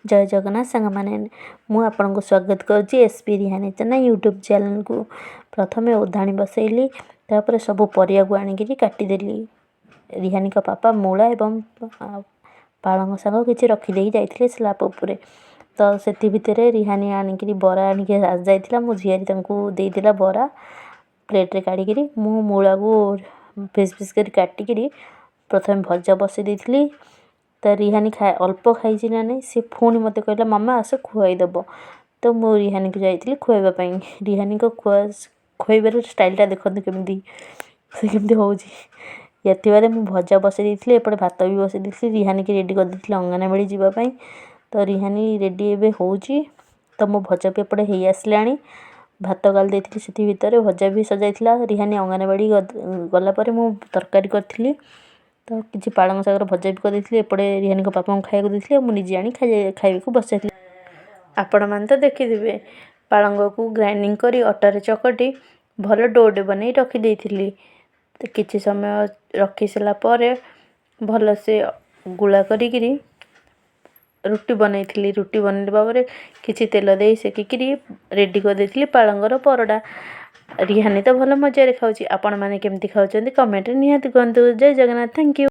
जय जगन्नाथ सांग मैंने मु आपन को स्वागत करुच्ची एसपी रिहानी चैनल यूट्यूब चैनल को। प्रथमे ओधाणी बसैली तापर सब परिया को आनिकी काटिदेली। रिहानी का पापा मूला एवं पालंग शाग किसी रखिदे जाइए स्लाब उपरे तो से भितर रिहानी आनिकी बरा आनिकी जाइला मो झीरी देदेला बरा प्लेट्रे काढ़ी मु मूला को पिस पिस कर काटिकी प्रथम भजा बसई देती तो रिहानी अल्प खाई ना नहीं सी पुणी मत कहला मामा आस खुआईदेव तो मु रिहानी को जाइली खुआवाई रिहानी को खुआबार स्टाइलटा देखते केमी से केमी हो ये मुझे भजा बसई देती एपटे भात भी बसई देती रिहानी की रेडी कर देती अंगनवाड़ी जावाई तो रिहानी रेडी एवं हो तो मो भजा भी एपटे हो आसला भात गाली देती से भितर भजा भी सजाइला रिहानी अंगनवाड़ी गलापर मु तरकारी करी तो किसी पालंग शागर भजा भी करदेती एपटे रिहानी को पापा को खाया देती मुझे आनी खाइबा बसई आपण मैंने तो देखिथे पालंग को ग्राइंडिंग करी अटारे चकटी भल डोटे बन रखी तो किसी समय रखी सारापर भल से गुला करी रुटी बनई रुटी बनवा किसी तेल दे सेकिक रेडी कर देती पालंगर परटा रिहानी तो भल मजा खाऊँ आपण मैंने केमती खाऊँ कमेंट निहाती कहतु। जय जगन्नाथ थैंक यू।